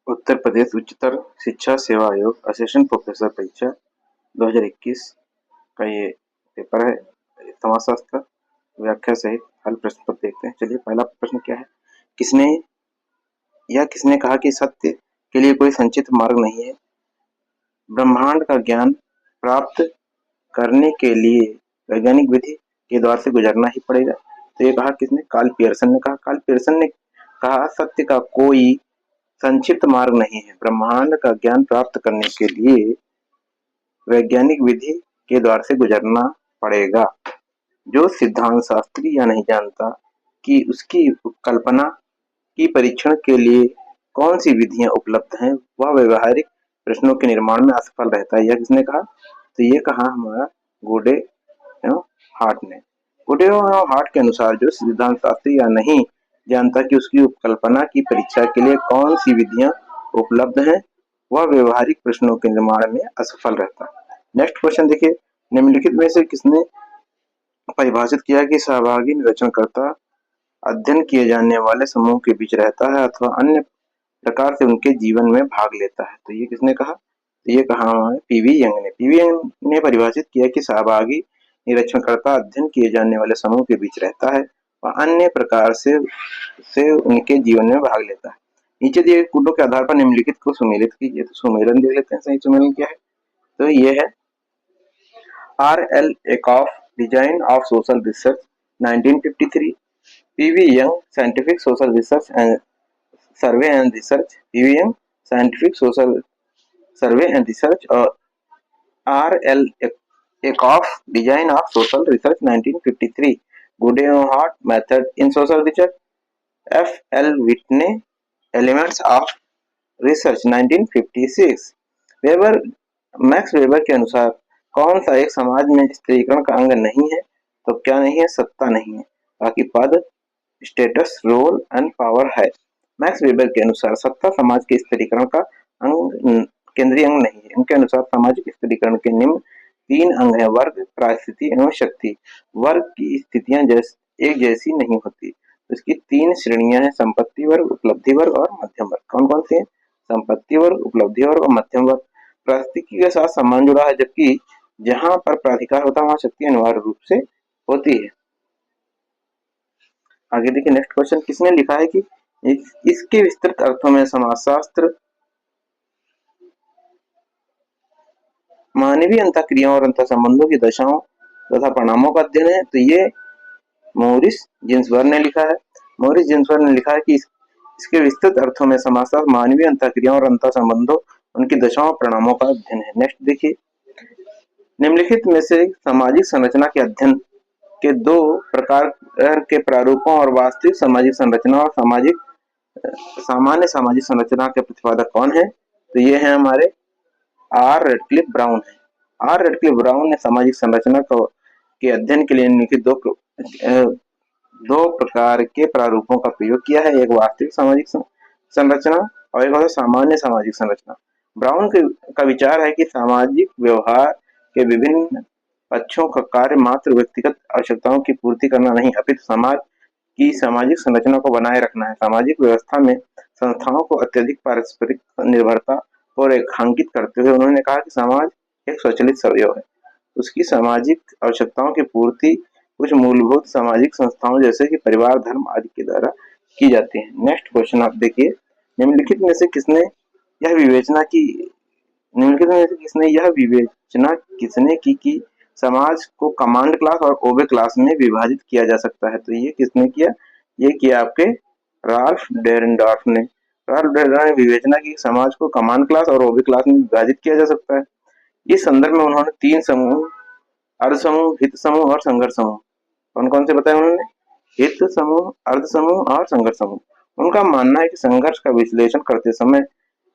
उत्तर प्रदेश उच्चतर शिक्षा सेवा आयोग असिस्टेंट प्रोफेसर परीक्षा 2021 का ये पेपर है। समाजशास्त्र व्याख्या सहित हल प्रश्न पत्र देखते हैं। चलिए, पहला प्रश्न क्या है? किसने कहा कि सत्य के लिए कोई संचित मार्ग नहीं है? ब्रह्मांड का ज्ञान प्राप्त करने के लिए वैज्ञानिक विधि के द्वार से गुजरना ही पड़ेगा। तो ये कहा किसने? कार्ल पियर्सन ने कहा। कार्ल पियर्सन ने कहा सत्य का कोई संक्षिप्त मार्ग नहीं है। ब्रह्मांड का ज्ञान प्राप्त करने के लिए वैज्ञानिक विधि के द्वार से गुजरना पड़ेगा। जो सिद्धांत शास्त्री यह नहीं जानता कि उसकी कल्पना की परीक्षण के लिए कौन सी विधियां उपलब्ध हैं, वह व्यवहारिक प्रश्नों के निर्माण में असफल रहता है। यह किसने कहा? तो ये कहा हमारा गोडे एवं हार्ट ने। गोडे एवं हार्ट के अनुसार जो सिद्धांत शास्त्री यह नहीं जानता कि उसकी कल्पना की परीक्षा के लिए कौन सी विधियां उपलब्ध हैं, वह व्यवहारिक प्रश्नों के निर्माण में असफल रहता है। नेक्स्ट क्वेश्चन देखिए, निम्नलिखित में से किसने परिभाषित किया कि सहभागी निरीक्षणकर्ता अध्ययन किए जाने वाले समूह के बीच रहता है अथवा अन्य प्रकार से उनके जीवन में भाग लेता है? तो ये किसने कहा? तो ये कहा हमारे पीवी यंग ने। पीवी यंग ने परिभाषित किया कि सहभागी निरीक्षणकर्ता अध्ययन किए जाने वाले समूह के बीच रहता है और अन्य प्रकार से उनके जीवन में भाग लेता है। नीचे दिए कूटों के आधार पर निम्नलिखित को सुमेलित कीजिए। तो सुमेलन देख लेते हैं। सही सुमेलन क्या है? तो ये है R.L. Ackoff, Design of Social Research, 1953. P.V. Young, Scientific Social Research and Survey and Research, P.V. Young, Scientific Social Survey and Research, और R.L. Ackoff, Design of Social Research, 1953. Goodey and Hart, Method in Social Research, F.L. Whitney, Elements of Research, 1956. Max weber के अनुसार कौन सा एक समाज में स्त्रीकरण का अंग नहीं है? तो क्या नहीं है? सत्ता नहीं है, बाकी पद, स्टेटस, रोल एंड पावर है। मैक्स वेबर के अनुसार सत्ता समाज के स्त्रीकरण का अंग, केंद्रीय अंग नहीं है। उनके अनुसार सामाजिक स्त्रीकरण के निम्न 3 अंग है: वर्ग, परिस्थिति एवं शक्ति। वर्ग की स्थितियां एक जैसी नहीं होती। इसकी 3 श्रेणियां हैं: संपत्ति वर्ग, उपलब्धि वर्ग और मध्यम वर्ग। कौन कौन सी है? संपत्ति वर्ग, उपलब्धि वर्ग और मध्यम वर्ग। परिस्थिति के साथ सम्मान जुड़ा है, जबकि जहां पर प्राधिकार होता है वहां शक्ति अनिवार्य रूप से होती है। आगे देखिए, नेक्स्ट क्वेश्चन किसने लिखा है कि इसके विस्तृत अर्थों में समाजशास्त्र मानवीय अंतःक्रियाओं और अंतःसंबंधों की दशाओं तथा परिणामों का अध्ययन है। तो ये मॉरिस जिन्सबर्ग ने लिखा है। मॉरिस जिन्सबर्ग ने लिखा है कि इसके विस्तृत अर्थों में समाजशास्त्र मानवीय अंतःक्रियाओं और अंतःसंबंधों, उनकी दशाओं और परिणामों का अध्ययन है। नेक्स्ट देखिए, निम्नलिखित में से सामाजिक संरचना के अध्ययन के 2 प्रकार के प्रारूपों और वास्तविक सामाजिक संरचना और सामान्य सामाजिक संरचना के प्रतिपादक कौन है? तो ये है हमारे आर रेडक्लिफ ब्राउन है। आर रेडक्लिफ ब्राउन ने सामाजिक संरचना के अध्ययन के लिए निम्नलिखित दो प्रकार के प्रारूपों का प्रयोग किया है। एक वास्तविक सामाजिक संरचना और एक होता सामान्य सामाजिक संरचना। ब्राउन का विचार है कि सामाजिक व्यवहार के विभिन्न पक्षों का कार्य मात्र व्यक्तिगत आवश्यकताओं की पूर्ति करना नहीं, अपितु समाज की सामाजिक संरचना को बनाए रखना है। सामाजिक व्यवस्था में संस्थाओं को अत्यधिक पारस्परिक निर्भरता को रेखांकित करते हुए उन्होंने कहा कि समाज एक स्वचालित अवयव है। उसकी सामाजिक आवश्यकताओं की पूर्ति कुछ मूलभूत सामाजिक संस्थाओं जैसे कि परिवार, धर्म आदि के द्वारा की जाती है। नेक्स्ट क्वेश्चन आप देखिए, निम्नलिखित में से किसने यह विवेचना किसने की कि समाज को कमांड क्लास और ओबे क्लास में विभाजित किया जा सकता है? तो ये किसने किया? ये किया आपके राल्फ डेरेनडॉर्फ ने। राल्फ डेरेनडॉर्फ ने विवेचना की समाज को कमांड क्लास और ओबे क्लास में विभाजित किया जा सकता है। इस संदर्भ में उन्होंने 3 समूह, अर्ध समूह, हित समूह और संघर्ष समूह, कौन कौन से बताए उन्होंने? हित समूह, अर्ध समूह और संघर्ष समूह। उनका मानना है कि संघर्ष का विश्लेषण करते समय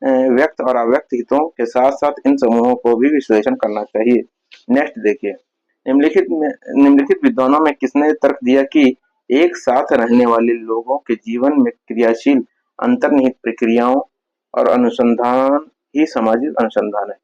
व्यक्त और अव्यक्त हितों के साथ साथ इन समूहों को भी विश्लेषण करना चाहिए। नेक्स्ट देखिए, निम्नलिखित विद्वानों में किसने तर्क दिया कि एक साथ रहने वाले लोगों के जीवन में क्रियाशील अंतर्निहित प्रक्रियाओं और अनुसंधान ही सामाजिक अनुसंधान है?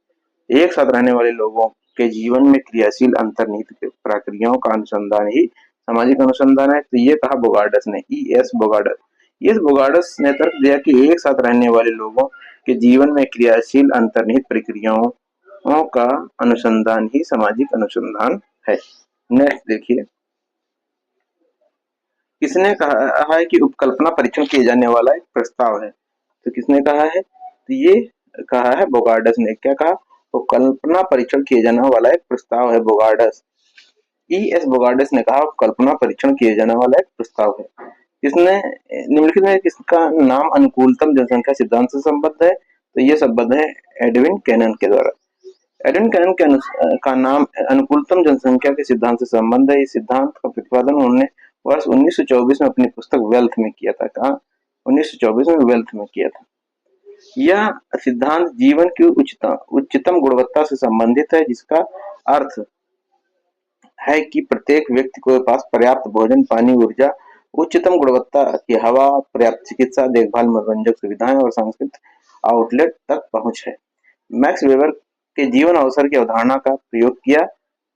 एक साथ रहने वाले लोगों के जीवन में क्रियाशील अंतर्निहित प्रक्रियाओं का अनुसंधान ही सामाजिक अनुसंधान है। तो ये कहा बोगार्डस ने, E.S. बोगार्डस। इस बोगार्डस ने तर्क दिया कि एक साथ रहने वाले लोगों के जीवन में क्रियाशील अंतर्निहित प्रक्रियाओं का अनुसंधान ही सामाजिक अनुसंधान है। नेक्स्ट देखिए, किसने कहा है कि उपकल्पना परीक्षण किए जाने वाला एक प्रस्ताव है? तो किसने कहा है? तो ये कहा है बोगार्डस ने। क्या कहा? उपकल्पना परीक्षण किए जाने वाला एक प्रस्ताव है, बोगार्डस। ई.एस. बोगार्डस ने कहा कल्पना परीक्षण किए जाने वाला एक प्रस्ताव है। किसने? निम्नलिखित में किसका नाम अनुकूलतम जनसंख्या सिद्धांत से संबद्ध है? तो ये संबद्ध है एडविन कैनन के द्वारा। एडविन कैनन का नाम अनुकूलतम जनसंख्या के सिद्धांत से संबंध है। इस सिद्धांत का प्रतिपादन उन्होंने वर्ष 1924 में अपनी पुस्तक वेल्थ में किया था। कहा? 1924 में वेल्थ में किया था। यह सिद्धांत जीवन की उच्चतम गुणवत्ता से संबंधित है, जिसका अर्थ है कि प्रत्येक व्यक्ति के पास पर्याप्त भोजन, पानी, ऊर्जा, उच्चतम गुणवत्ता की हवा, पर्याप्त चिकित्सा देखभाल, मनोरंजक सुविधाएं और सांस्कृतिक आउटलेट तक पहुंच है। मैक्स वेबर के जीवन अवसर की अवधारणा का प्रयोग किया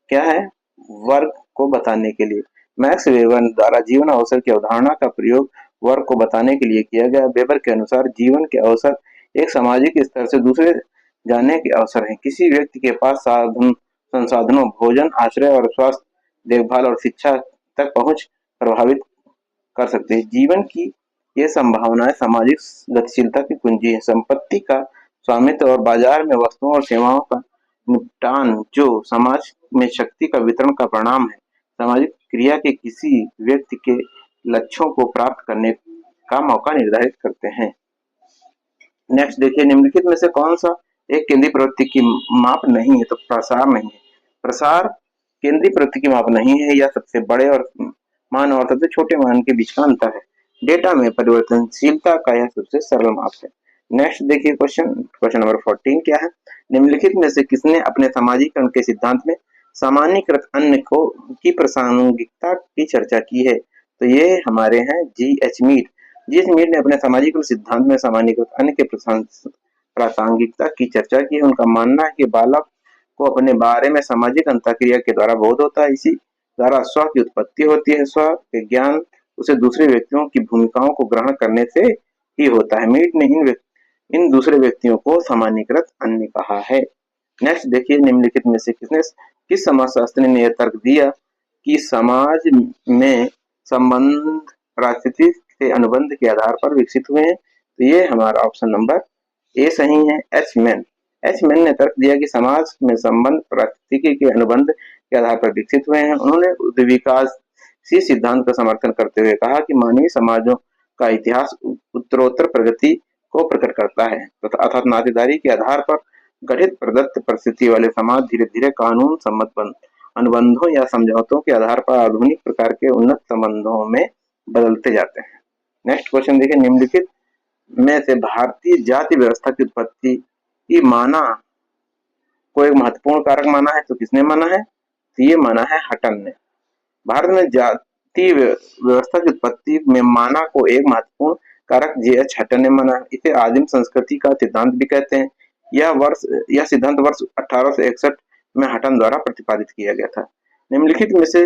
क्या है? वर्ग को बताने के लिए। मैक्स वेबर द्वारा जीवन अवसर की अवधारणा का प्रयोग वर्ग को बताने के लिए किया गया। वेबर के अनुसार जीवन के अवसर एक सामाजिक स्तर से दूसरे जाने के अवसर हैं। किसी व्यक्ति के पास संसाधनों, भोजन, आश्रय और स्वास्थ्य देखभाल और शिक्षा तक पहुंच प्रभावित कर सकते हैं। जीवन की ये संभावनाएं सामाजिक गतिशीलता की कुंजी है। संपत्ति का स्वामित्व और बाजार में वस्तुओं और सेवाओं का निपटान जो समाज में शक्ति का वितरण का परिणाम है, सामाजिक क्रिया के किसी व्यक्ति के लक्ष्यों को प्राप्त करने का मौका निर्धारित करते हैं। नेक्स्ट देखिए, निम्नलिखित में से कौन सा एक केंद्रीय प्रवृत्ति की माप नहीं है? तो प्रसार नहीं है। प्रसार केंद्रीय प्रवृत्ति की माप नहीं है। यह सबसे बड़े और मान और सबसे छोटे मान के बीच का अंतर है। डेटा में परिवर्तनशीलता का यह सबसे सरल माप है। नेक्स्ट देखिए, क्वेश्चन नंबर 14 क्या है? निम्नलिखित में से किसने अपने सामाजिकरण के सिद्धांत में सामान्यकृत अन्य को की प्रासंगिकता की चर्चा की है? तो ये हमारे हैं जी.एच. मीड। जी.एच. मीड ने अपने सामाजिकरण सिद्धांत में सामान्यकृत अन्य के प्रासंगिकता की चर्चा की है। उनका मानना है कि बालक को अपने बारे में सामाजिक अंतःक्रिया के द्वारा बोध होता है। इसी द्वारा स्व की उत्पत्ति होती है। स्व के ज्ञान उसे दूसरे व्यक्तियों की भूमिकाओं को ग्रहण करने से ही होता है। मीड ने इन दूसरे व्यक्तियों को सामान्यकृत अन्य कहा है। नेक्स्ट देखिए, निम्नलिखित में से किस समाजशास्त्री ने यह तर्क दिया कि समाज में संबंध पारिस्थितिक से अनुबंध के आधार पर विकसित हुए हैं? तो ये हमारा ऑप्शन नंबर ए सही है, एच मैन। एच मैन ने तर्क दिया कि समाज में संबंध पारिस्थितिकी के अनुबंध के आधार पर विकसित हुए हैं। उन्होंने विकासशील सिद्धांत का समर्थन करते हुए कहा कि मानवीय समाजों का इतिहास उत्तरोत्तर प्रगति को प्रकट करता है, अर्थात नातेदारी के आधार पर गठित प्रदत्त परिस्थिति वाले समाज धीरे धीरे कानून सम्मत अनुबंधों या समझौतों के आधार पर आधुनिक प्रकार के उन्नत संबंधों में बदलते जाते हैं। नेक्स्ट क्वेश्चन देखिए, निम्नलिखित में से भारतीय जाति व्यवस्था की उत्पत्ति की माना को एक महत्वपूर्ण कारक माना है? तो किसने माना है? तो ये माना है हटन ने। भारत में जाति व्यवस्था की उत्पत्ति में माना को एक महत्वपूर्ण कारक जे.एच. हटन ने माना है। इसे आदिम संस्कृति का सिद्धांत भी कहते हैं। यह सिद्धांत वर्ष 1861 में हटन द्वारा प्रतिपादित किया गया था। निम्नलिखित में से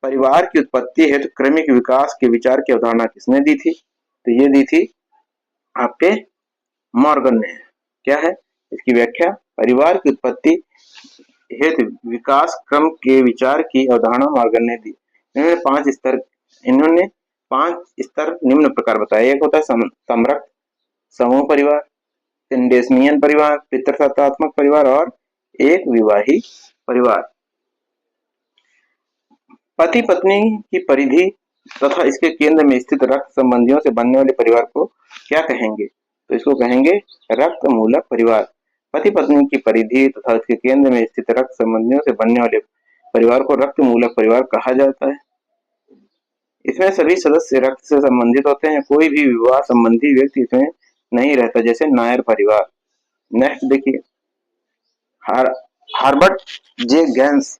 परिवार की उत्पत्ति हेतु क्रमिक विकास के विचार की अवधारणा किसने दी थी? तो ये दी थी आपके मॉर्गन ने। क्या है इसकी व्याख्या? परिवार की उत्पत्ति हेतु विकास क्रम के विचार की अवधारणा मॉर्गन ने दी। इन्होंने पांच स्तर निम्न प्रकार बताए। एक होता है समरक समूह परिवार, सिंडेस्मियन परिवार, पितृसत्तात्मक परिवार और एक विवाही परिवार। पति पत्नी की परिधि तथा इसके केंद्र में स्थित रक्त संबंधियों से बनने वाले परिवार को क्या कहेंगे? तो इसको कहेंगे रक्त मूलक परिवार। पति पत्नी की परिधि तथा इसके केंद्र में स्थित रक्त संबंधियों से बनने वाले परिवार को रक्त मूलक परिवार कहा जाता है। इसमें सभी सदस्य रक्त से संबंधित होते हैं। कोई भी विवाह संबंधी व्यक्ति इसमें नहीं रहता, जैसे नायर परिवार। नेक्स्ट देखिए, हार्बर्ट जे गैंस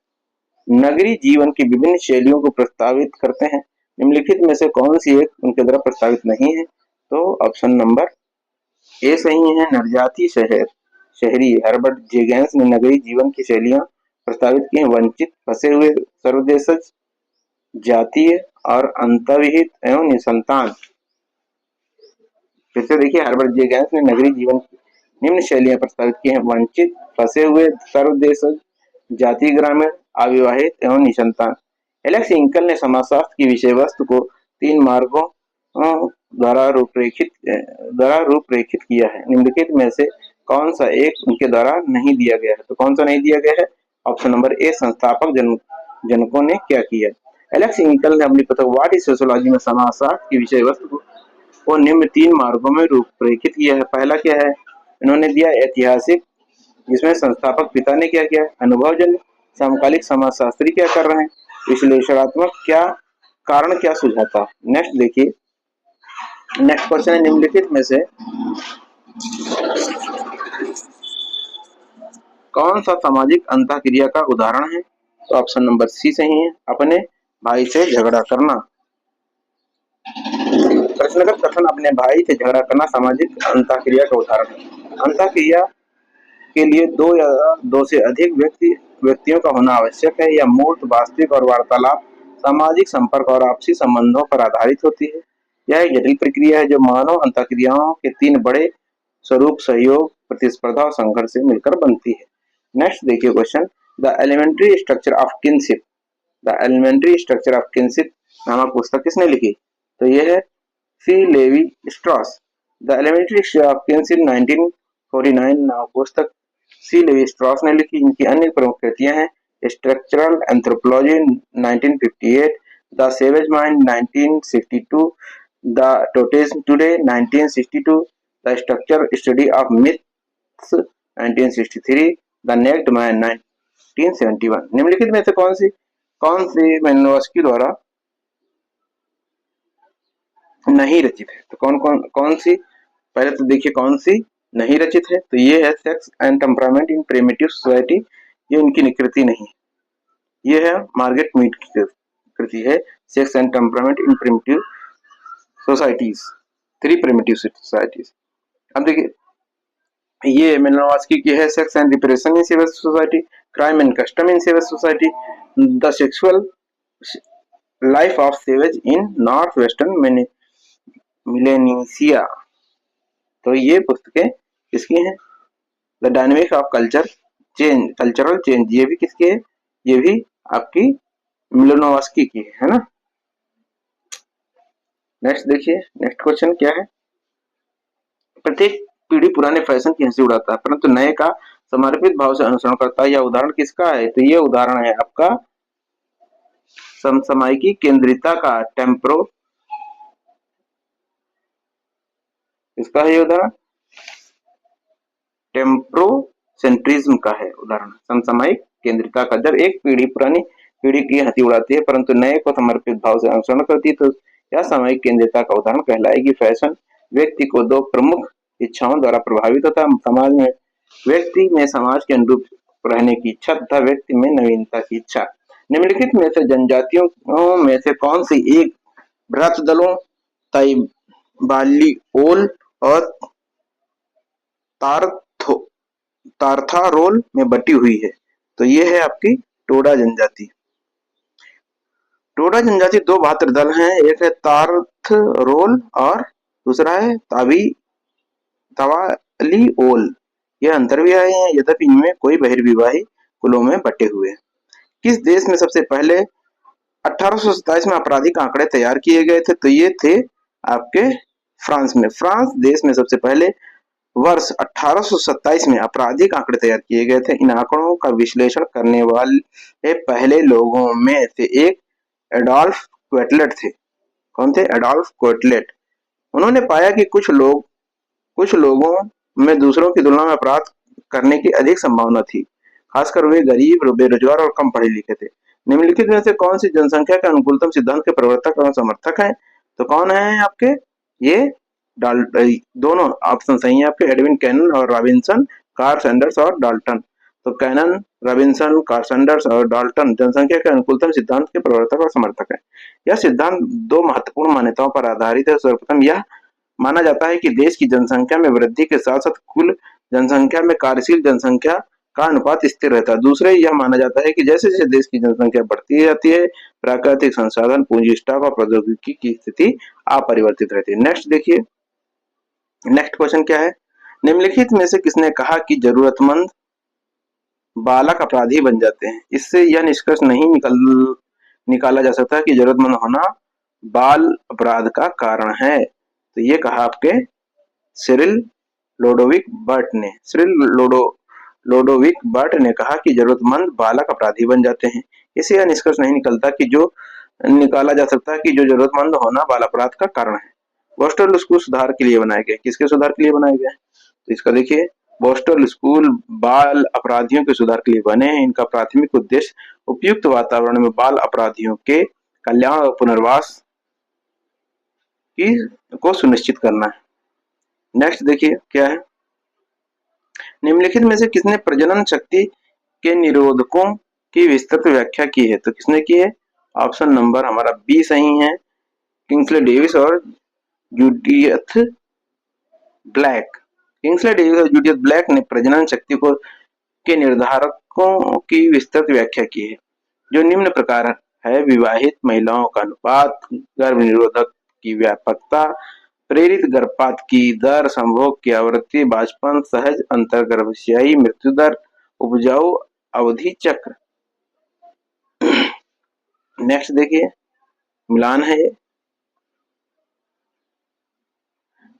नगरीय जीवन की विभिन्न शैलियों को प्रस्तावित करते हैं। निम्नलिखित में से कौन सी एक उनके द्वारा प्रस्तावित नहीं है? तो ऑप्शन नंबर ए सही है, नवजातीय शहरी। हर्बर्ट जे गैंस ने नगरीय जीवन की शैलियां प्रस्तावित की हैं। वंचित, फंसे हुए, सर्वदेशज, जातीय और अंतर्विहित एवं निसंतान। फिर से देखिए, हर्बर्ट जे गैंस ने नगरीय जीवन की निम्न शैलियां प्रस्तावित की हैं: वंचित, फंसे हुए, सर्वदेशज, जाति, ग्रामीण, अविवाहित एवं निसंतान। एलेक्स इंकल ने समाजशास्त्र की विषय वस्तु को 3 मार्गों द्वारा रूपरेखित किया है। निम्नलिखित में से कौन सा एक उनके द्वारा नहीं दिया गया है? तो कौन सा नहीं दिया गया है? ऑप्शन नंबर ए, संस्थापक जनकों ने क्या किया? एलेक्स इंकल ने अपनी पुस्तक व्हाट इज सोशियोलॉजी में समाजशास्त्र की विषय वस्तु को निम्न 3 मार्गों में रूपरेखित किया है। पहला क्या है? इन्होंने दिया ऐतिहासिक, जिसमें संस्थापक पिता ने क्या किया? अनुभवजन्य। समकालिक समाजशास्त्री क्या कर रहे हैं? विश्लेषणात्मक। क्या कारण क्या सुझाता? नेक्स्ट देखिए, नेक्स्ट क्वेश्चन है, निम्नलिखित में से कौन सा सामाजिक अंतःक्रिया का उदाहरण है? तो ऑप्शन नंबर सी सही है, अपने भाई से झगड़ा करना। प्रश्नगत कथन अपने भाई से झगड़ा करना सामाजिक अंतःक्रिया का उदाहरण है। अंतःक्रिया के लिए दो या दो से अधिक व्यक्तियों का होना आवश्यक है। यह मूर्त, वास्तविक और वार्तालाप सामाजिक संपर्क और आपसी संबंधों पर आधारित होती है। यह एक जटिल प्रक्रिया है जो मानव अंतःक्रियाओं के 3 बड़े स्वरूप सहयोग, प्रतिस्पर्धा और संघर्ष से मिलकर बनती है। नेक्स्ट देखिए question, the elementary structure of kinship. The elementary structure of kinship नामक पुस्तक किसने लिखी? तो यह है C Levi Strauss. The elementary structure of kinship 1949 नामक पुस्तक सी लेवी स्ट्रॉस ने लिखी। इनकी अन्य प्रमुख कृतियां हैं structural anthropology 1958, the savage mind 1962, the totemism today 1962, the structure study of myths 1963, the naked man 1971। निम्नलिखित में से कौन सी मेलिनोव्स्की द्वारा नहीं रचित है? तो कौन सी? पहले तो देखिए कौन सी नहीं रचित है, तो ये है sex and temperament in primitive society. ये उनकी कृति नहीं है, ये है मार्गरेट मीड की कृति है, sex and temperament in primitive societies, 3 primitive societies. अब देखिए ये मेलिनोव्स्की की है, sex and depression in civil society, crime and custom in civil society, the sexual life of savage in north western Melanesia. तो ये पुस्तकें किसकी हैं? The dynamics of cultural change, ये भी किसकी है? ये भी आपकी मेलिनोव्स्की की है ना। नेक्स्ट देखिए, नेक्स्ट क्वेश्चन क्या है? प्रत्येक पीढ़ी पुराने फैशन की हंसी उड़ाता है परंतु नए का समर्पित भाव से अनुसरण करता है। यह उदाहरण किसका है? तो ये उदाहरण है आपका समसामयिकी केंद्रिता का, टेम्प्रो। इसका है उदाहरण टेम्प्रोसेंट्रिज्म का है उदाहरण, समसामयिक केंद्रिता का। जब एक पीढ़ी पुरानी पीढ़ी की हंसी उड़ाती है परंतु नए को समर्पित भाव से अनुसरण करती है, तो यह सामयिक केंद्रिता का उदाहरण कहलाएगी। फैशन व्यक्ति को 2 प्रमुख इच्छाओं द्वारा प्रभावित होता है। समाज में व्यक्ति में समाज के अनुरूप रहने की इच्छा तथा व्यक्ति में नवीनता की इच्छा। निम्नलिखित में से जनजातियों में से कौन सी एक भ्रात दलों ताइबालिओल और तार्थारोल में बटी हुई है? तो ये है आपकी टोडा जनजाति। टोडा जनजाति 2 भात्र दल हैं, एक है तार्थरोल और दूसरा है तवालिओल। ये अंतर्विवाही हैं, यद्यपि इनमें कोई बहिर्विवाही कुलों में बटे हुए हैं। किस देश में सबसे पहले 1827 में आपराधिक आंकड़े तैयार किए गए थे? तो ये थे आपके फ्रांस में। फ्रांस देश में सबसे पहले वर्ष 1827 में आपराधिक आंकड़े तैयार किए गए थे। इन आंकड़ों का विश्लेषण करने वाले पहले लोगों में से एक एडोल्फ क्वेटलेट थे। कौन थे? एडोल्फ क्वेटलेट। उन्होंने पाया कि कुछ लोगों में दूसरों की तुलना में अपराध करने की अधिक संभावना थी, खासकर वे गरीब, बेरोजगार और कम पढ़े लिखे थे। निम्नलिखित में से कौन सी जनसंख्या के अनुकूलतम सिद्धांत के प्रवर्तक और समर्थक हैं? तो कौन है आपके? ये दोनों ऑप्शन सही है आपके, एडविन कैनन और रॉबिन्सन, कार्ल सैंडर्स और डाल्टन। तो कैनन, रॉबिन्सन, कार्ल सैंडर्स और डाल्टन जनसंख्या के अनुकूलतम सिद्धांत के प्रवर्तक और समर्थक हैं। यह सिद्धांत 2 महत्वपूर्ण मान्यताओं पर आधारित है। सर्वप्रथम यह माना जाता है कि देश की जनसंख्या में वृद्धि के साथ साथ कुल जनसंख्या में कार्यशील जनसंख्या का अनुपात स्थिर रहता है। दूसरे यह माना जाता है कि जैसे जैसे देश की जनसंख्या बढ़ती जाती है, प्राकृतिक संसाधन, पूंजी, स्टॉक और प्रौद्योगिकी की स्थिति अपरिवर्तित रहती है। नेक्स्ट देखिए, नेक्स्ट क्वेश्चन क्या है, निम्नलिखित में से किसने कहा कि जरूरतमंद बालक अपराधी बन जाते हैं। इससे यह निष्कर्ष नहीं निकाला जा सकता कि जरूरतमंद होना बाल अपराध का कारण है। तो ये कहा आपके सिरिल लोडोविक बर्ट ने। लोडोविक बर्ट ने कहा कि जरूरतमंद बालक अपराधी बन जाते हैं। इससे यह निष्कर्ष नहीं निकाला जा सकता कि जो जरूरतमंद होना बाल अपराध का कारण है। बोस्टन स्कूल सुधार के लिए बनाए गए। किसके सुधार के लिए बनाए गए? तो इसका देखिए, बोस्टन स्कूल बाल अपराधियों के सुधार के लिए बने हैं। इनका प्राथमिक उद्देश्य उपयुक्त वातावरण में बाल अपराधियों के कल्याण और पुनर्वास को सुनिश्चित करना है। नेक्स्ट देखिए क्या है, निम्नलिखित में से किसने प्रजनन शक्ति के निरोधकों की विस्तृत व्याख्या की है? तो किसने की है? ऑप्शन नंबर हमारा बी सही है, किंग्सले डेविस और जूडियथ ब्लैक। किंग्सले डेविस और जूडियथ ब्लैक ने प्रजनन शक्ति के निर्धारकों की विस्तृत व्याख्या की है, जो निम्न प्रकार है: विवाहित महिलाओं का अनुपात, गर्भ निरोधक की व्यापकता, प्रेरित गर्भपात की दर, संभोग की आवृत्ति, बांझपन, सहज अंतर्गर्भाशयी मृत्यु दर, उपजाऊ अवधि चक्र। नेक्स्ट देखिए, मिलान है ये।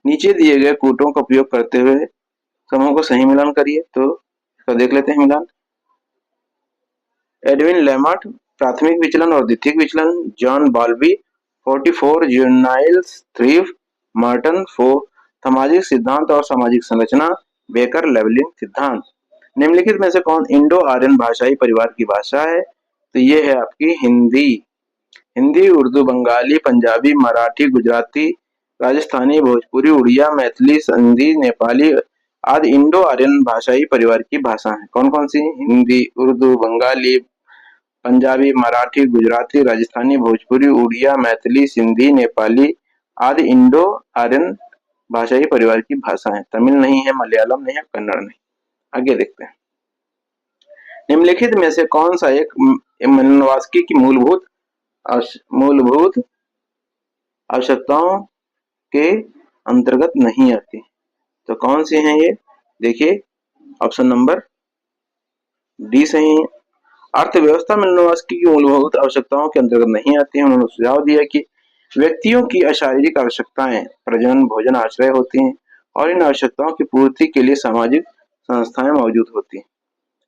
नीचे दिए गए कूटों का उपयोग करते हुए समूह को सही मिलान करिए। तो देख लेते हैं मिलान। एडविन लेमार्ट प्राथमिक विचलन और द्वितीयक विचलन, जॉन बॉल्बी 44 जुवेनाइल्स थ्रीव, मार्टन 4 सामाजिक सिद्धांत और सामाजिक संरचना, बेकर लेवलिंग सिद्धांत। निम्नलिखित में से कौन इंडो आर्यन भाषाई परिवार की भाषा है? तो ये है आपकी हिंदी, उर्दू, बंगाली, पंजाबी, मराठी, गुजराती, राजस्थानी, भोजपुरी, उड़िया, मैथिली, सिंधी, नेपाली आदि इंडो आर्यन भाषाई परिवार की भाषा है। कौन कौन सी? हिंदी, उर्दू, बंगाली, पंजाबी, मराठी, गुजराती, राजस्थानी, भोजपुरी, उड़िया, मैथिली, सिंधी, नेपाली आदि इंडो आर्यन भाषाई परिवार की भाषा है। तमिल नहीं है, मलयालम नहीं है, कन्नड़ नहीं। आगे देखते हैं, निम्नलिखित में से कौन सा एक मानवास्की की मूलभूत आवश्यकताओं के अंतर्गत नहीं आती? तो कौन सी हैं ये? देखिए, ऑप्शन नंबर डी सही है। अर्थव्यवस्था मानवास्की की मूलभूत आवश्यकताओं के अंतर्गत नहीं आती है। उन्होंने सुझाव दिया कि व्यक्तियों की अशारीरिक आवश्यकताएं प्रजनन, भोजन, आश्रय होती हैं और इन आवश्यकताओं की पूर्ति के लिए सामाजिक संस्थाएं मौजूद होती हैं।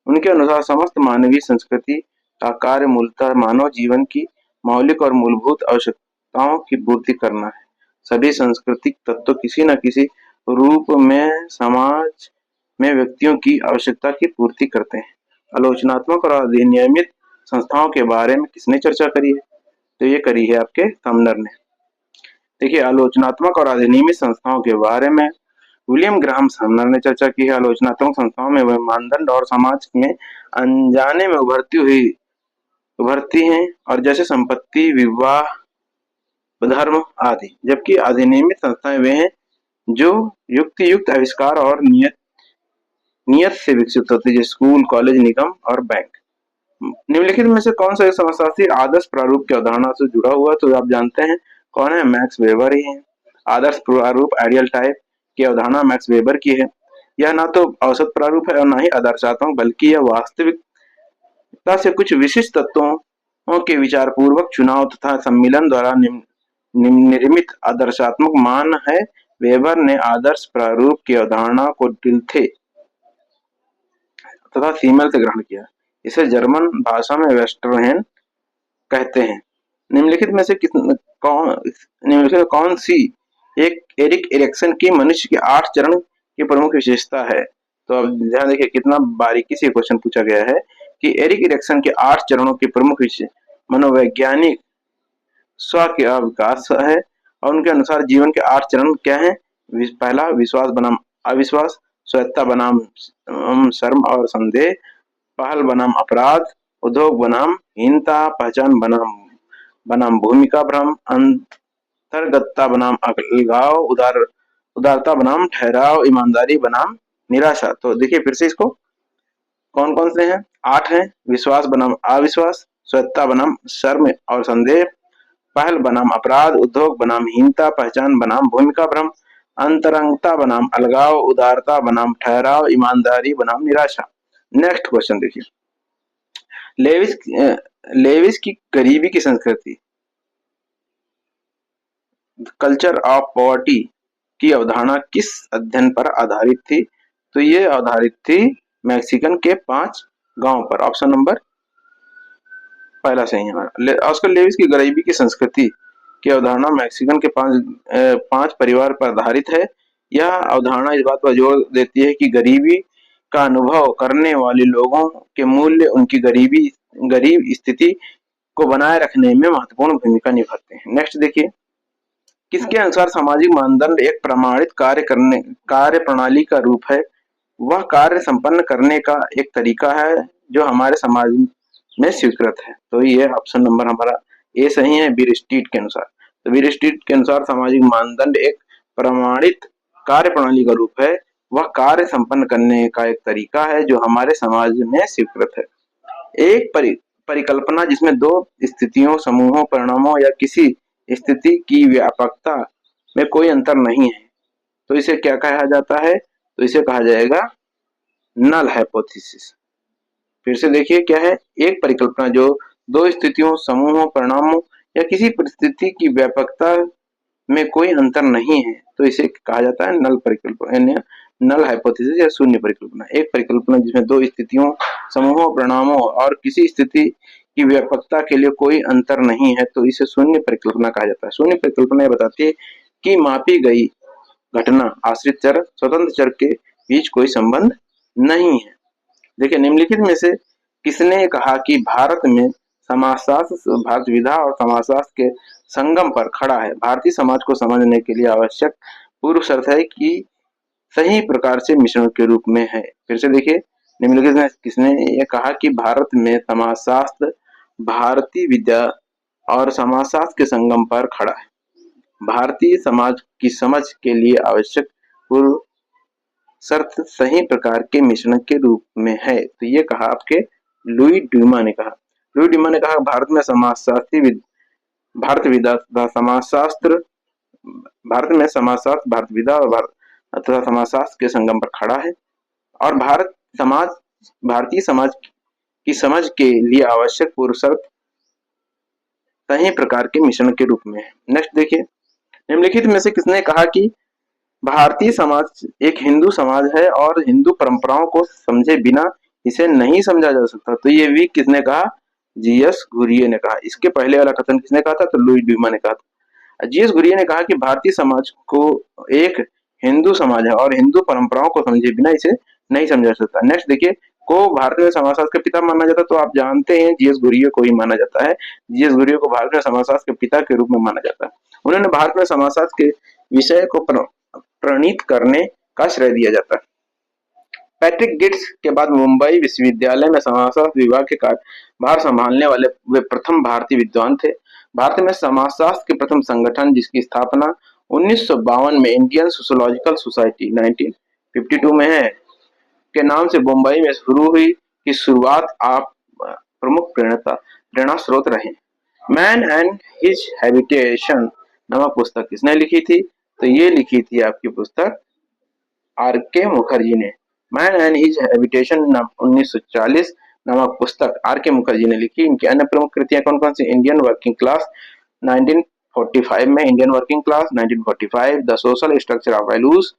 उनके अनुसार समस्त मानवीय संस्कृति का कार्य मूलतः मानव जीवन की मौलिक और मूलभूत आवश्यकताओं की पूर्ति करना है। सभी सांस्कृतिक तत्व किसी न किसी रूप में समाज में व्यक्तियों की आवश्यकता की पूर्ति करते हैं। आलोचनात्मक और अधिनियमित संस्थाओं के बारे में किसने चर्चा करी है? तो ये करी है आपके समनर ने। देखिए, आलोचनात्मक और अधिनियमित संस्थाओं के बारे में विलियम ग्राहम समनर ने चर्चा की है। आलोचनात्मक संस्थाओं में वह मानदंड और समाज में अनजाने में उभरती हैं और जैसे संपत्ति, विवाह, धर्म आदि। जबकि अधिनियमित संस्थाएं वे हैं जो युक्त आविष्कार और नियत से विकसित होती है, जैसे स्कूल, कॉलेज, निगम और बैंक। निम्नलिखित में से कौन सा एक समाजशास्त्री आदर्श प्रारूप की अवधारणा से जुड़ा हुआ? तो आप जानते हैं कौन है, मैक्स वेबर ही है। आदर्श प्रारूप, आइडियल टाइप की अवधारणा मैक्स वेबर की है। यह ना तो औसत प्रारूप है और ना ही आदर्शात्मक, बल्कि यह वास्तविकता से कुछ विशिष्ट तत्वों के विचार पूर्वक चुनाव तथा सम्मिलन द्वारा निर्मित आदर्शात्मक मान है। वेबर ने आदर्श प्रारूप की अवधारणा को डिल्थे तथा सीमेल से ग्रहण किया। इसे जर्मन भाषा में वेस्टरहेन कहते हैं। निम्नलिखित में से कौन सी एक एरिक एरिक्सन की मनुष्य के 8 चरण की प्रमुख विशेषता है? तो अब ध्यान देखिए, कितना बारीकी से क्वेश्चन पूछा गया है कि एरिक एरिक्सन के 8 चरणों की प्रमुख मनोवैज्ञानिक स्व का विकास है और उनके अनुसार जीवन के 8 चरण क्या हैं? पहला, विश्वास बनाम अविश्वास, स्वायत्तता बनाम शर्म और संदेह, पहल बनाम अपराध, उद्योग बनाम हीनता, पहचान बनाम भूमिका भ्रम, अंतर्गतता बनाम अलगाव, उदारता बनाम ठहराव, ईमानदारी बनाम निराशा। तो देखिए फिर से इसको, कौन कौन से हैं? 8 हैं। विश्वास बनाम अविश्वास, स्वायत्तता बनाम शर्म और संदेह, पहल बनाम अपराध, उद्योग बनाम हीनता, पहचान बनाम भूमिका भ्रम, अंतरंगता बनाम अलगाव, उदारता बनाम ठहराव, ईमानदारी बनाम निराशा। नेक्स्ट क्वेश्चन देखिए, लेविस लेविस की गरीबी की संस्कृति, कल्चर ऑफ पॉवर्टी की अवधारणा किस अध्ययन पर आधारित थी? तो ये आधारित थी मैक्सिकन के 5 गांव पर। ऑप्शन नंबर पहला सही है। ऑस्कर लेविस की गरीबी की संस्कृति की अवधारणा मैक्सिकन के 5 परिवार पर आधारित है। यह अवधारणा इस बात पर जोर देती है कि गरीबी का अनुभव करने वाले लोगों के मूल्य उनकी गरीब स्थिति को बनाए रखने में महत्वपूर्ण भूमिका निभाते हैं। नेक्स्ट देखिए, किसके अनुसार सामाजिक मानदंड एक प्रमाणित कार्य प्रणाली का रूप है? वह कार्य संपन्न करने का एक तरीका है जो हमारे समाज में स्वीकृत है। तो ये ऑप्शन नंबर हमारा ए सही है, बीर स्ट्रीट के अनुसार। तो बीर स्ट्रीट के अनुसार सामाजिक मानदंड एक प्रमाणित कार्य प्रणाली का रूप है, वह कार्य संपन्न करने का एक तरीका है जो हमारे समाज में स्वीकृत है। एक परिकल्पना जिसमें 2 स्थितियों, समूहों, परिणामों या किसी स्थिति की व्यापकता में कोई अंतर नहीं है, तो इसे क्या कहा जाता है? तो इसे कहा जाएगा नल हाइपोथेसिस। फिर से देखिए क्या है, एक परिकल्पना जो 2 स्थितियों, समूहों, परिणामों या किसी परिस्थिति की व्यापकता में कोई अंतर नहीं है, तो इसे कहा जाता है नल परिकल्पना, नल हाइपोथेसिस या शून्य परिकल्पना। एक परिकल्पना जिसमें 2 स्थितियों, समूहों, परिणामों और किसी स्थिति की व्यापकता के लिए कोई अंतर नहीं है, तो इसे शून्य परिकल्पना कहा जाता है। शून्य परिकल्पना यह बताती है कि मापी गई घटना, आश्रित चर, स्वतंत्र चर के बीच कोई संबंध नहीं है। देखिए, निम्नलिखित में से किसने कहा कि भारत में समाजशास्त्र भारत विधा और समाजशास्त्र के संगम पर खड़ा है? भारतीय समाज को समझने के लिए आवश्यक पूर्व शर्त है कि सही प्रकार से मिश्रण के रूप में है। फिर से देखिए, निम्नलिखित में किसने ये कहा कि भारत में समाजशास्त्र भारतीय विद्या और समाजशास्त्र के संगम पर खड़ा है? भारतीय समाज की समझ के लिए आवश्यक पूर्व शर्त सही प्रकार के मिश्रण के रूप में है। तो ये कहा आपके लुई ड्यूमा ने कहा। लुई ड्यूमा ने कहा भारत में भारत विधा तथा समाजशास्त्र भारत विधा और तथा समाजशास्त्र के संगम पर खड़ा है और भारतीय समाज की समझ के लिए आवश्यक पूर्व शर्त सही प्रकार के मिश्रण के रूप में है। नेक्स्ट देखिए, निम्नलिखित में से किसने कहा कि भारतीय समाज एक हिंदू समाज है और हिंदू परंपराओं को समझे बिना इसे नहीं समझा जा सकता? तो ये भी किसने कहा? जीएस घुरिये ने कहा। इसके पहले वाला कथन किसने कहा था? तो लुई ड्यूमा ने कहा था। जीएस घुरिये ने कहा कि भारतीय समाज को एक हिंदू समाज है और हिंदू परंपराओं को समझे बिना इसे नहीं समझा जा सकता। नेक्स्ट देखिए, को भारत में समाजशास्त्र के पिता माना जाता? तो आप जानते हैं जीएस घुरिये को ही माना जाता है। जीएस घुरिये को भारत में समाजशास्त्र के पिता के रूप में माना जाता है। उन्होंने भारत में समाजशास्त्र के विषय को प्रणीत करने का श्रेय दिया जाता है। पैट्रिक गिट्स के बाद मुंबई विश्वविद्यालय में समाजशास्त्र विभाग के कार्यभार संभालने वाले वे प्रथम भारतीय विद्वान थे। भारत में समाजशास्त्र के प्रथम संगठन, जिसकी स्थापना 1952 में इंडियन सोशियोलॉजिकल सोसाइटी 1952 में है के नाम से मुंबई में शुरू हुई, की शुरुआत आप प्रमुख प्रेरणा स्रोत रहे। मैन एंड हिज हैबिटेशन नामक पुस्तक किसने लिखी थी? तो ये लिखी थी आपकी पुस्तक आर के मुखर्जी ने। मैन एंड हिज हैबिटेशन 1940 नामक पुस्तक आर के मुखर्जी ने लिखी। इनकी अन्य प्रमुख कृतियां कौन कौन सी? इंडियन वर्किंग क्लास 1945 में, Indian working class 1945, the social structure of values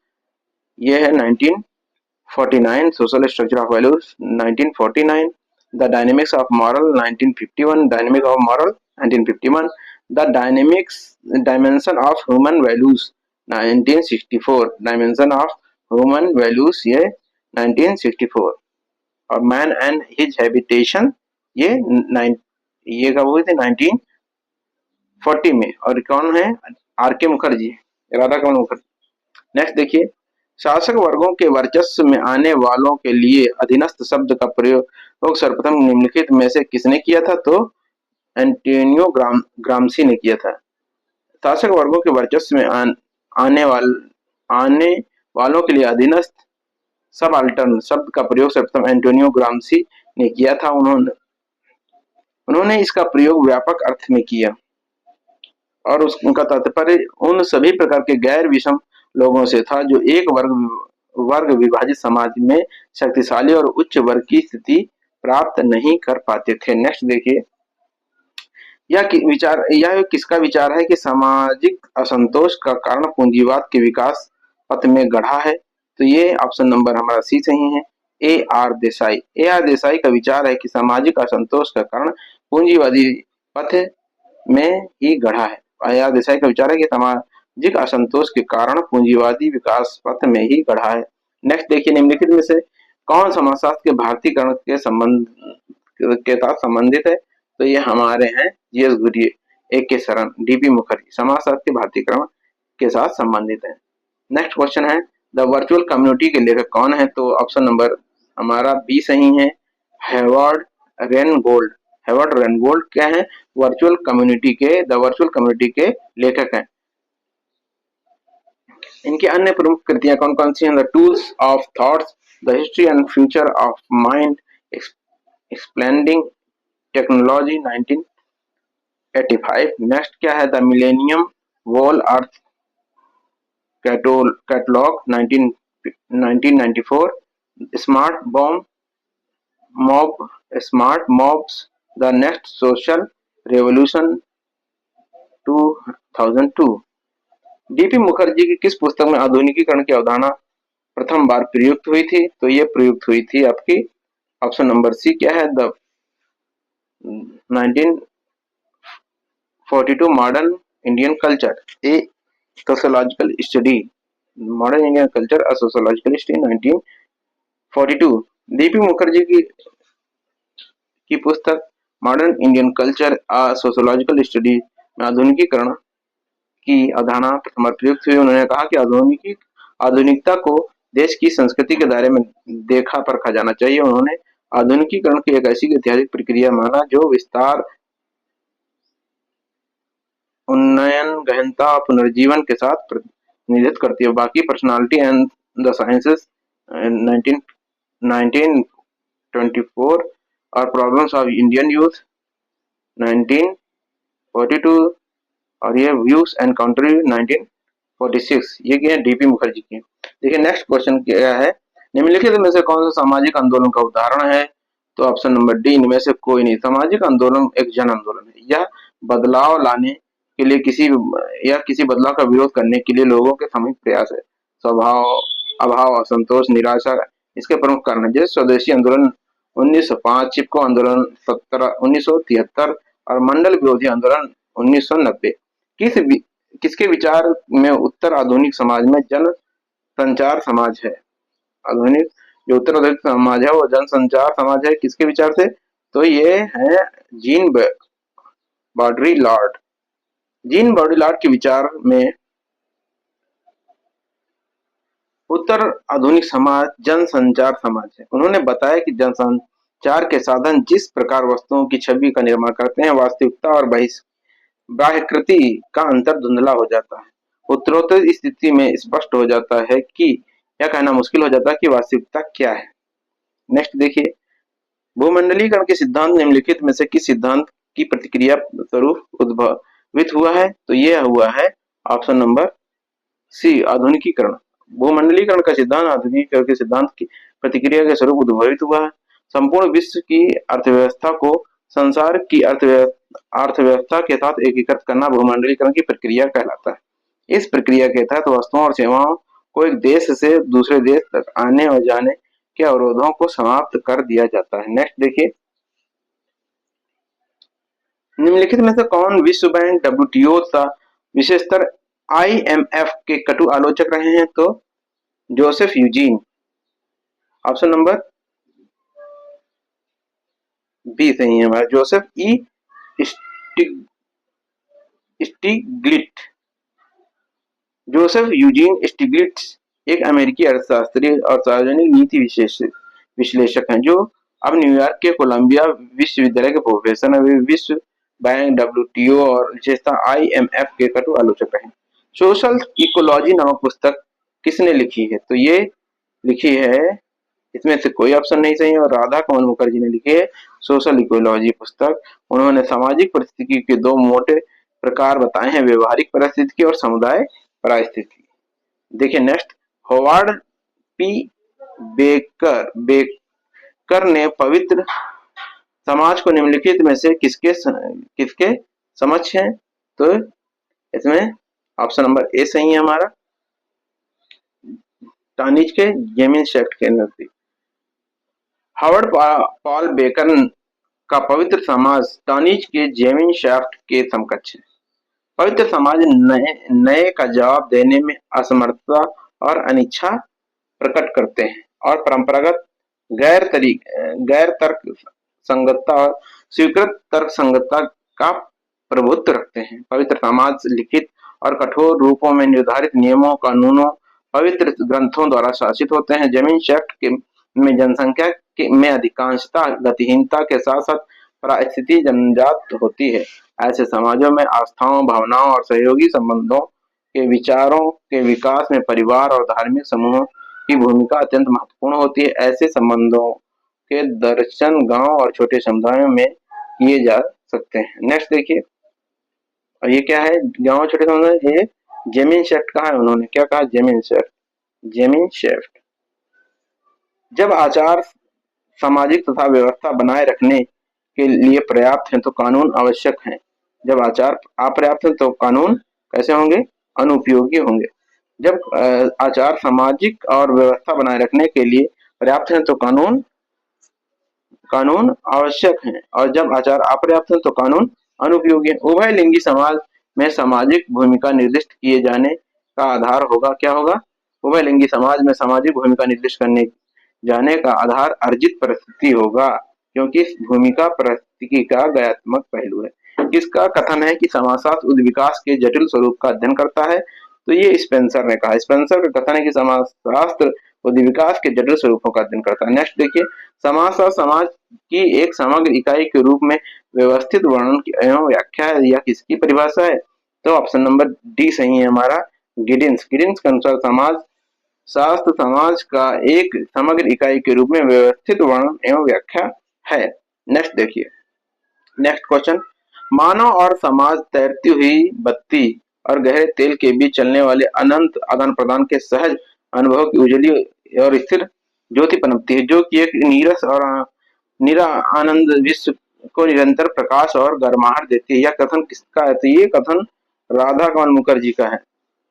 ये है 1949, social structure of values 1949, the dynamics of moral 1951, dynamic of moral 1951, the dimension of human values 1964, dimension of human values ये 1964, और man and his habitation ये कब हुई थी? 1940 में। और कौन है? आर के मुखर्जी, राधा कमल मुखर्जी। नेक्स्ट देखिए, शासक वर्गों के वर्चस्व में आने वालों के लिए अधीनस्थ शब्द का प्रयोग सर्वप्रथम निम्नलिखित में से किसने किया था? तो एंटोनियो ग्राम्सी ने किया था। शासक वर्गों के वर्चस्व में आने वालों के लिए अधीनस्थ सबाल्टर्न शब्द का प्रयोग सर्वप्रथम एंटोनियो ग्राम्सी ने किया था। उन्होंने इसका प्रयोग व्यापक अर्थ में किया और उनका तात्पर्य उन सभी प्रकार के गैर विषम लोगों से था जो एक वर्ग विभाजित समाज में शक्तिशाली और उच्च वर्ग की स्थिति प्राप्त नहीं कर पाते थे। नेक्स्ट देखिए, यह किसका विचार है कि सामाजिक असंतोष का कारण पूंजीवाद के विकास पथ में गढ़ा है? तो ये ऑप्शन नंबर हमारा सी सही है, A R Desai. A R Desai का विचार है कि सामाजिक असंतोष का कारण पूंजीवादी पथ में ही गढ़ा है। ए आर देसाई का विचार है कि सामाजिक असंतोष के कारण पूंजीवादी विकास पथ में ही गढ़ा है। नेक्स्ट देखिए, निम्नलिखित में से कौन समाजशास्त्र के भारतीयकरण के संबंध के साथ संबंधित है? तो ये हमारे हैं जीएस गुरिये, ए के शरण, डीपी मुखर्जी, समाजशास्त्र के भारतीयकरण के साथ संबंधित है। नेक्स्ट क्वेश्चन है, द वर्चुअल कम्युनिटी के लेखक कौन है? तो ऑप्शन नंबर हमारा बी सही है, हेवर्ड रेनगोल्ड। हेवर्ड रेनगोल्ड क्या है? वर्चुअल कम्युनिटी के द वर्चुअल कम्युनिटी के लेखक हैं। इनकी अन्य प्रमुख कृतियां कौन कौन सी हैं? The tools of thoughts, the history and future of mind, explaining technology 1985। Next क्या है? The millennium wall earth catalogue 1994, smart mobs the next social revolution 2002। DP Mukherjee की किस पुस्तक में आधुनिकीकरण की अवधारणा प्रथम बार प्रयुक्त हुई थी? तो ये प्रयुक्त हुई थी आपकी ऑप्शन नंबर सी क्या है? The 1942 modern Indian culture, A sociological study, modern Indian culture a sociological study 1942। DP Mukherjee की पुस्तक मॉडर्न इंडियन कल्चर अ सोशोलॉजिकल स्टडी में आधुनिकीकरण की अवधारणा प्रथम प्रयुक्त हुई। उन्होंने कहा कि आधुनिकता को देश की संस्कृति के दायरे में देखा परखा जाना चाहिए। उन्होंने आधुनिकीकरण की एक ऐसी ऐतिहासिक प्रक्रिया माना जो विस्तार, उन्नयन, गहनता और पुनर्जीवन के साथ प्रतिनिधित्व करती है। बाकी पर्सनालिटी एंड द साइंसेस 1924 और प्रॉब्लम्स ऑफ इंडियन यूथ 1942 और ये व्यूज एंड काउंट्री 1946। ये क्या है? डीपी मुखर्जी की। देखिए नेक्स्ट क्वेश्चन क्या है, निम्नलिखित में से कौन सा सामाजिक आंदोलन का उदाहरण है? तो ऑप्शन नंबर डी इनमें से कोई नहीं। सामाजिक आंदोलन एक जन आंदोलन है। यह बदलाव लाने के लिए किसी बदलाव का विरोध करने के लिए लोगों के सामूहिक प्रयास है। स्वभाव, अभाव, असंतोष, निराशा इसके प्रमुख कारण है। जैसे स्वदेशी आंदोलन 1905, चिपको आंदोलन 1973 और मंडल विरोधी आंदोलन 1990। किसके विचार में उत्तर आधुनिक समाज में जन संचार समाज है? आधुनिक जो उत्तर आधुनिक समाज है वो जन संचार समाज है। किसके विचार से? तो ये है जीन बॉड्रीलॉर्ड। जीन बॉड्रीलॉर्ड के विचार में उत्तर आधुनिक समाज जन संचार समाज है। उन्होंने बताया कि जन संचार के साधन जिस प्रकार वस्तुओं की छवि का निर्माण करते हैं, वास्तविकता और बाह्यकृति का अंतर धुंधला हो जाता है। उत्तरोत्तर स्थिति में स्पष्ट हो जाता है कि यह कहना मुश्किल हो जाता है कि वास्तविकता क्या है। नेक्स्ट देखिए, भूमंडलीकरण के सिद्धांत निम्नलिखित में से किस सिद्धांत की प्रतिक्रिया स्वरूप उद्भवित हुआ है? तो यह हुआ है ऑप्शन नंबर सी, आधुनिकीकरण। भूमंडलीकरण का सिद्धांत आधुनिकीकरण के सिद्धांत की प्रतिक्रिया के स्वरूप उद्भवित हुआ है। संपूर्ण विश्व की अर्थव्यवस्था को संसार की अर्थव्यवस्था के साथ एकीकृत करना भूमंडलीकरण की प्रक्रिया कहलाता है। इस प्रक्रिया के तहत वस्तुओं और सेवाओं को एक देश से दूसरे देश तक आने और जाने के अवरोधों को समाप्त कर दिया जाता है। नेक्स्ट देखिए, निम्नलिखित में से कौन विश्व बैंक, डब्ल्यूटीओ तथा विशेषतर आईएमएफ के कटु आलोचक रहे हैं? तो Joseph Eugene. Option number B सही है हमारा, Joseph E Stiglitz. Joseph Eugene Stiglitz एक अमेरिकी अर्थशास्त्री और सार्वजनिक नीति विश्लेषक हैं जो अब न्यूयॉर्क के कोलंबिया विश्वविद्यालय के प्रोफेसर हैं। वे विश्व बैंक, डब्ल्यूटीओ और विशेषतः आईएमएफ के कटु आलोचक रहे। सोशल इकोलॉजी नामक पुस्तक किसने लिखी है? तो ये लिखी है, इसमें से कोई ऑप्शन नहीं सही है, और राधा कमल मुखर्जी ने लिखी है सोशल इकोलॉजी पुस्तक। उन्होंने सामाजिक परिस्थिति के दो मोटे प्रकार बताए हैं, व्यवहारिक परिस्थिति और समुदाय परिस्थिति। देखिए नेक्स्ट, होवार्ड पी बेकर ने पवित्र समाज को निम्नलिखित में से किसके समक्ष है? तो इसमें ऑप्शन नंबर ए सही है हमारा, टानीज के जेमिन शेफ्ट के नजदीक। हावर्ड पॉल बेकर का पवित्र समाज टानीज के जेमिन शेफ्ट के समकक्ष है। पवित्र समाज नए का जवाब देने में असमर्थता और अनिच्छा प्रकट करते हैं और परंपरागत गैर तर्क संगतता और स्वीकृत तर्क संगतता का प्रभुत्व रखते हैं। पवित्र समाज लिखित और कठोर रूपों में निर्धारित नियमों, कानूनों, पवित्र ग्रंथों द्वारा शासित होते हैं। जमीन शेफ्ट में जनसंख्या में अधिकांशता गतिहीनता के साथ साथ परिस्थिति जन्मजात होती है। ऐसे समाजों में आस्थाओं, भावनाओं और सहयोगी संबंधों के विचारों के विकास में परिवार और धार्मिक समूहों की भूमिका अत्यंत महत्वपूर्ण होती है। ऐसे संबंधों के दर्शन गांव और छोटे समुदायों में किए जा सकते हैं। नेक्स्ट देखिए, और ये क्या है? गांव छोटे समुदाय, ये जेमिन शेफ्ट कहा है उन्होंने, क्या कहा? जेमिन शेफ्ट। जब आचार सामाजिक तथा व्यवस्था बनाए रखने के लिए पर्याप्त है तो कानून आवश्यक है। जब आचार अपर्याप्त है तो कानून कैसे होंगे? अनुपयोगी होंगे। जब आचार सामाजिक और व्यवस्था बनाए रखने के लिए पर्याप्त है तो कानून आवश्यक है, और जब आचार अपर्याप्त है तो कानून अनुपयोगी है। उभय लिंगी समाज में सामाजिक भूमिका निर्दिष्ट किए जाने का आधार होगा, क्या होगा? उभय लिंगी समाज में सामाजिक भूमिका निर्दिष्ट करने जाने का आधार अर्जित परिस्थिति होगा, क्योंकि इस भूमिका परिस्थिति का गयात्मक पहलू है। किसका कथन है कि समाजशास्त्र उद्विकास के जटिल स्वरूप का अध्ययन करता है? तो ये स्पेंसर ने कहा। स्पेंसर का कथन है कि समाजशास्त्र उद्विकास के जटिल स्वरूपों का अध्ययन करता है। नेक्स्ट देखिए, समाजशास्त्र समाज की एक समग्र इकाई के रूप में व्यवस्थित वर्णन की एवं व्याख्या या किसकी परिभाषा है? तो ऑप्शन नंबर डी सही है हमारा, गिडिंस के अनुसार समाज शास्त्र समाज का एक समग्र इकाई के रूप में व्यवस्थित वर्णन एवं व्याख्या है। नेक्स्ट देखिए, नेक्स्ट क्वेश्चन, मानव और समाज तैरती हुई बत्ती और गहरे तेल के बीच चलने वाले अनंत आदान प्रदान के सहज अनुभव की उजली और स्थिर ज्योति पनपती है, जो कि एक नीरस और निरा आनंद विश्व को निरंतर प्रकाश और गर्माहट देती है। यह कथन किसका है? तो ये कथन राधा कमल मुखर्जी का है।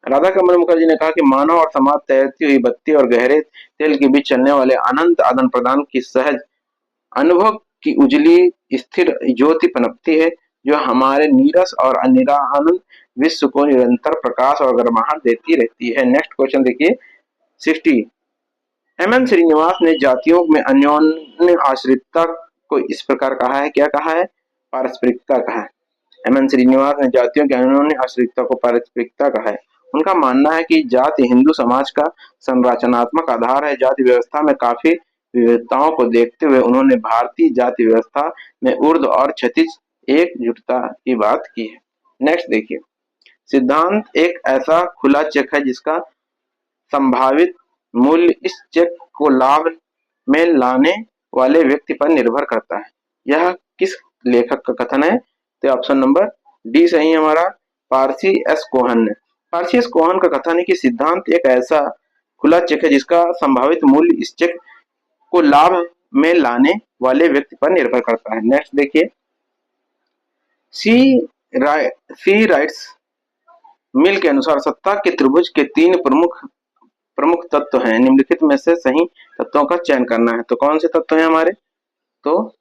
राधा कमल मुखर्जी ने कहा कि मानव और समाज तैरती हुई बत्ती और गहरे तेल के बीच चलने वाले अनंत आदान प्रदान की सहज अनुभव की उजली स्थिर ज्योति पनपती है, जो हमारे नीरस और निरानंद विश्व को निरंतर प्रकाश और गर्माहट देती रहती है। नेक्स्ट क्वेश्चन देखिए 60। एम श्रीनिवास ने जातियों में अन्योन्य आश्रितता को इस प्रकार कहा है, क्या कहा है? पारस्परिकता कहा है। एम श्रीनिवास ने जातियों के अन्योन्य आश्रितता को पारस्परिकता कहा है। उनका मानना है कि जाति हिंदू समाज का संरचनात्मक आधार है। जाति व्यवस्था में काफी विविधताओं को देखते हुए उन्होंने भारतीय जाति व्यवस्था में ऊर्ध्व और क्षैतिज एकजुटता की बात की है। नेक्स्ट देखिए, सिद्धांत एक ऐसा खुला चेक है जिसका संभावित मूल्य इस चेक को लाभ में लाने वाले व्यक्ति पर निर्भर करता है। यह किस लेखक का कथन है? तो ऑप्शन नंबर डी सही है हमारा, पारसी एस कोहन ने। पारसी एस कोहन का कथन है कि सिद्धांत एक ऐसा खुला चेक है जिसका संभावित मूल्य इस चेक को लाभ में लाने वाले व्यक्ति पर निर्भर करता है। नेक्स्ट देखिए, सी राइट्स मिल के अनुसार सत्ता के त्रिभुज के 3 प्रमुख तत्व हैं। निम्नलिखित में से सही तत्वों का चयन करना है। तो कौन से तत्व हैं हमारे? तो